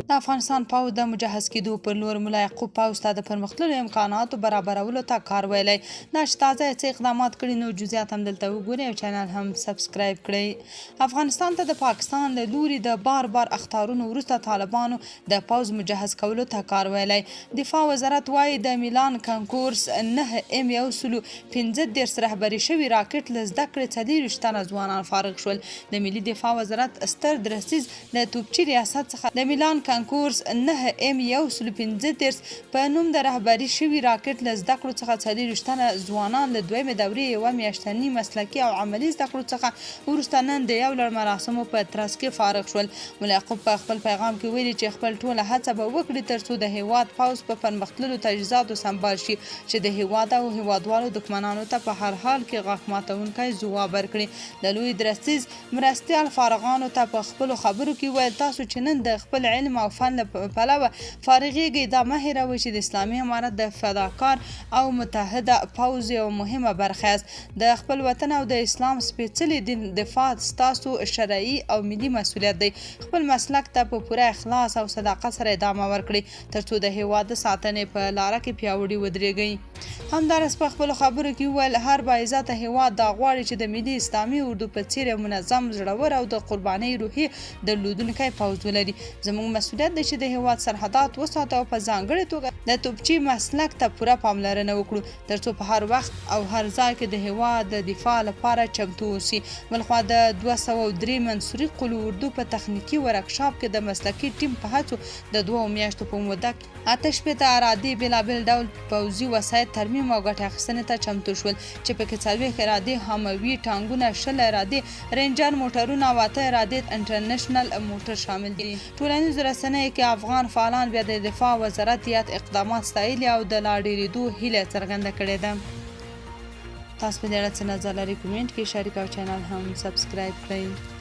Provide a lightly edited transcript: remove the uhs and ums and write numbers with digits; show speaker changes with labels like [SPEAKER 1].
[SPEAKER 1] د افغانستان پوځ د مجهز کېدو پر لور ملایعقوب پوځ ته د پرمختللو امکاناتو برابرولو ته کار ویلی. دا چې تازه څه اقدامات کړي نو جزئیات هم دلته وګورئ او چینل هم سبسکرایب کړئ. افغانستان ته د پاکستان له لوري د بار بار اخطارونو وروسته طالبانو د پوځ مجهز کولو ته کار ویلی. دفاع وزارت وایي د میلان کنکورس 9M115 رهبري شوي راکټ له زده کړې 40 تنه ځوانان فارغ شول. د ملي دفاع وزارت ستر درسیز د توپچي ریاست څخه د میلان کنکورس 9M115 په نوم د رهبري شوي راکټ له زده کړو څخه 40 تنه ځوانان له دویمې دورې یوه میاشتني مسلکي او عملي زده کړو څخه وروسته نن د یو لړ مراسمو په ترڅ کې فارغ شول. ملایعقوب په خپل پیغام کې ویلي چې خپل ټوله هڅه به وکړي ترڅو د هیواد پوځ په پرمختللو تجهیزاتو سمبال شي چې د هیواد او هیوادوالو دښمنانو ته په هر حال کې غاښ ماتونکی ځواب ورکړي. د لوی درستیز مرستیال فارغانو ته په خپلو خبرو کې ویل تاسو چې نن د خپل علم او فن له پلوه فارغېږئ دا مه هېروئ چې د اسلامي امارت د فداکار او متحده پوځ یوه مهمه برخه یاست. د خپل وطن او د اسلام سپېڅلي دین دفاع ستاسو شرعي او ملي مسؤلیت دی. خپل مسلک ته په پوره اخلاص او صداقت سره ادامه ورکړئ ترڅو د هېواد د ساتنې په لاره کې پیاوړي ودرېږئ. همداراز په خپلو خبرو کې وویل هر باعزته هېواد دا غواړي چې د ملي اسلامي اردو په څېر منظم زړور او د قربانۍ روحیې درلودونکی پوځ ولري. زموږ مسؤلیت دی چې د هېواد سرحدات وساتو او په ځانګړې توګه د توپچي مسلک ته پوره پاملرنه وکړو ترڅو په هر وخت او هر ځای کې د هېواد د دفاع لپاره چمتو اوسي. بلخوا د 203 منصوري قلو اردو په تخنیکي ورکشاپ کې د مسلکي ټیم په هڅو د 2 میاشتو په موده کې 8 ارادې بېلابېل ډول پوځي وسایط ترمیم او ګټې اخیستنې ته چمتو شول چې پکې 40 ارادې حموي ټانګونه 60 ارادې رینجر موټرونه او 8 ارادې انټرنیشنل موټر شامل دي. ټولنیزو رسنیو کې افغان فعالان بیا د دفاع وزارت یاد اقدامات ستایلي او د لا ډېرېدو هیله څرګنده کړې ده. تاسو په دې اړه څه نظر لرئ کومنټ کې شریک او چینل هم سبسکرایب کړئ.